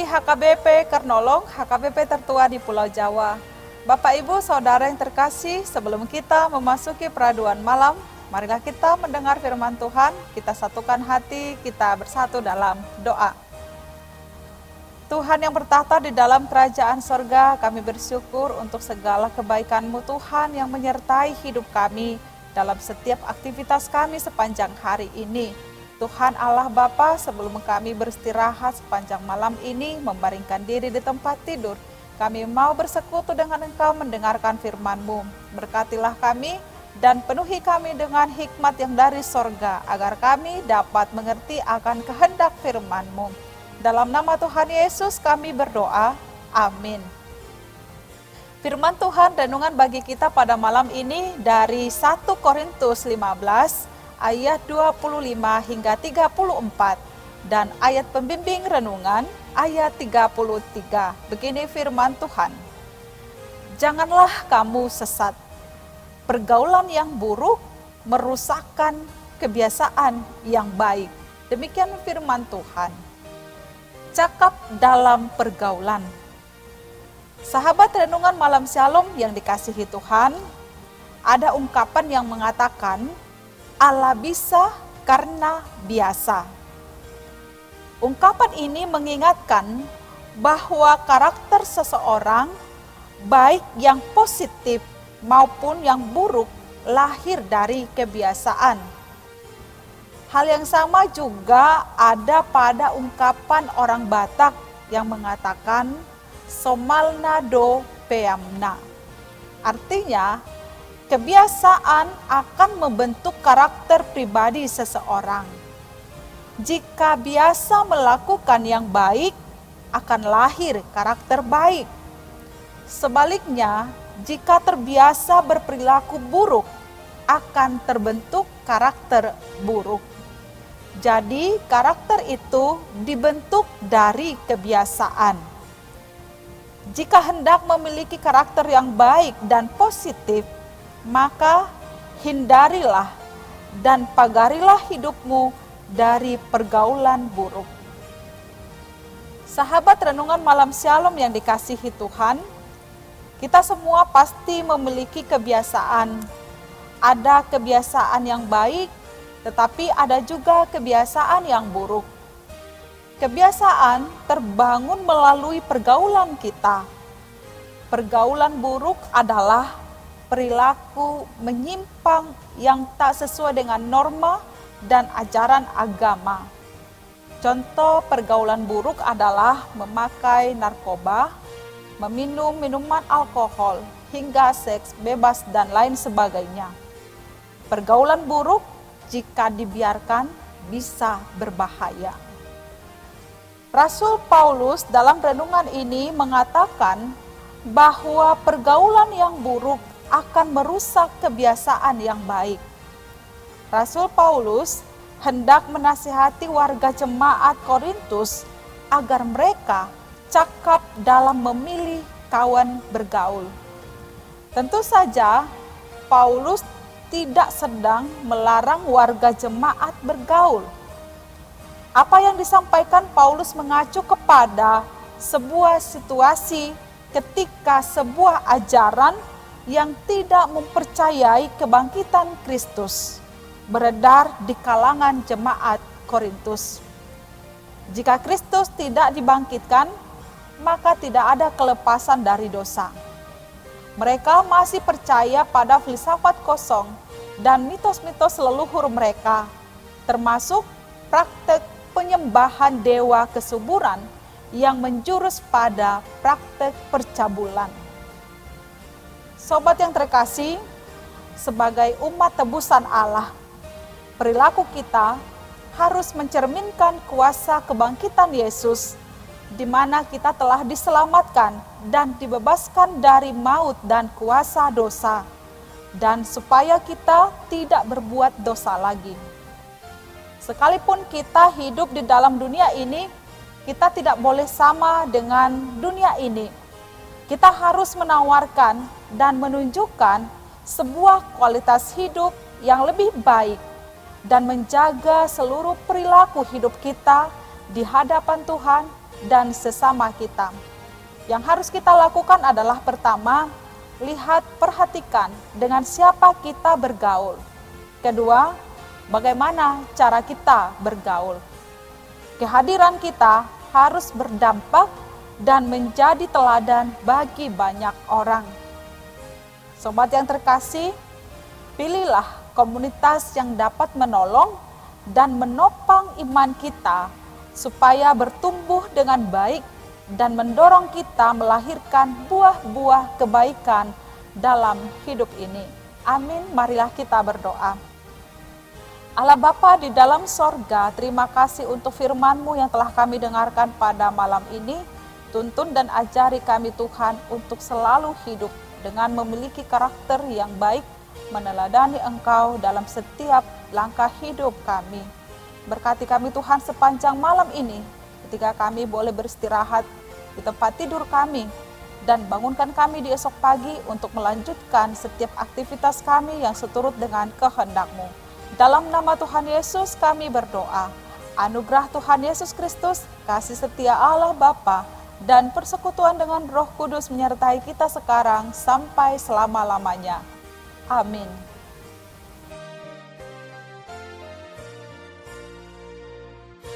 dari HKBP Kernolong, HKBP tertua di Pulau Jawa. Bapak Ibu Saudara yang terkasih, sebelum kita memasuki peraduan malam, marilah kita mendengar firman Tuhan, kita satukan hati, kita bersatu dalam doa. Tuhan yang bertahta di dalam kerajaan sorga, kami bersyukur untuk segala kebaikan-Mu Tuhan yang menyertai hidup kami dalam setiap aktivitas kami sepanjang hari ini. Tuhan Allah Bapa, sebelum kami beristirahat sepanjang malam ini, membaringkan diri di tempat tidur, kami mau bersekutu dengan Engkau mendengarkan firman-Mu. Berkatilah kami dan penuhi kami dengan hikmat yang dari sorga, agar kami dapat mengerti akan kehendak firman-Mu. Dalam nama Tuhan Yesus kami berdoa, amin. Firman Tuhan renungan bagi kita pada malam ini dari 1 Korintus 15 ayat 25 hingga 34 dan ayat pembimbing renungan ayat 33. Begini firman Tuhan. Janganlah kamu sesat. Pergaulan yang buruk merusakkan kebiasaan yang baik. Demikian firman Tuhan. Cakap dalam pergaulan. Sahabat renungan malam Shalom yang dikasihi Tuhan, ada ungkapan yang mengatakan Allah bisa karena biasa. Ungkapan ini mengingatkan bahwa karakter seseorang, baik yang positif maupun yang buruk, lahir dari kebiasaan. Hal yang sama juga ada pada ungkapan orang Batak yang mengatakan somalna do peamna. Artinya, kebiasaan akan membentuk karakter pribadi seseorang. Jika biasa melakukan yang baik, akan lahir karakter baik. Sebaliknya, jika terbiasa berperilaku buruk, akan terbentuk karakter buruk. Jadi, karakter itu dibentuk dari kebiasaan. Jika hendak memiliki karakter yang baik dan positif, maka hindarilah dan pagarilah hidupmu dari pergaulan buruk. Sahabat renungan malam Shalom yang dikasihi Tuhan, kita semua pasti memiliki kebiasaan. Ada kebiasaan yang baik, tetapi ada juga kebiasaan yang buruk. Kebiasaan terbangun melalui pergaulan kita. Pergaulan buruk adalah perilaku menyimpang yang tak sesuai dengan norma dan ajaran agama. Contoh pergaulan buruk adalah memakai narkoba, meminum minuman alkohol, hingga seks bebas dan lain sebagainya. Pergaulan buruk jika dibiarkan bisa berbahaya. Rasul Paulus dalam renungan ini mengatakan bahwa pergaulan yang buruk akan merusak kebiasaan yang baik. Rasul Paulus hendak menasihati warga jemaat Korintus agar mereka cakap dalam memilih kawan bergaul. Tentu saja Paulus tidak sedang melarang warga jemaat bergaul. Apa yang disampaikan Paulus mengacu kepada sebuah situasi ketika sebuah ajaran yang tidak mempercayai kebangkitan Kristus beredar di kalangan jemaat Korintus. Jika Kristus tidak dibangkitkan, maka tidak ada kelepasan dari dosa. Mereka masih percaya pada filsafat kosong dan mitos-mitos leluhur mereka, termasuk praktek penyembahan dewa kesuburan yang menjurus pada praktek percabulan. Sobat yang terkasih, sebagai umat tebusan Allah, perilaku kita harus mencerminkan kuasa kebangkitan Yesus, di mana kita telah diselamatkan dan dibebaskan dari maut dan kuasa dosa, dan supaya kita tidak berbuat dosa lagi. Sekalipun kita hidup di dalam dunia ini, kita tidak boleh sama dengan dunia ini. Kita harus menawarkan dan menunjukkan sebuah kualitas hidup yang lebih baik dan menjaga seluruh perilaku hidup kita di hadapan Tuhan dan sesama kita. Yang harus kita lakukan adalah pertama, lihat, perhatikan dengan siapa kita bergaul. Kedua, bagaimana cara kita bergaul. Kehadiran kita harus berdampak dan menjadi teladan bagi banyak orang. Sobat yang terkasih, pilihlah komunitas yang dapat menolong dan menopang iman kita supaya bertumbuh dengan baik dan mendorong kita melahirkan buah-buah kebaikan dalam hidup ini. Amin. Marilah kita berdoa. Allah Bapa di dalam sorga, terima kasih untuk firman-Mu yang telah kami dengarkan pada malam ini. Tuntun dan ajari kami Tuhan untuk selalu hidup dengan memiliki karakter yang baik, meneladani Engkau dalam setiap langkah hidup kami. Berkati kami Tuhan sepanjang malam ini, ketika kami boleh beristirahat di tempat tidur kami, dan bangunkan kami di esok pagi untuk melanjutkan setiap aktivitas kami yang seturut dengan kehendak-Mu. Dalam nama Tuhan Yesus kami berdoa. Anugerah Tuhan Yesus Kristus, kasih setia Allah Bapa, dan persekutuan dengan Roh Kudus menyertai kita sekarang sampai selama-lamanya. Amin.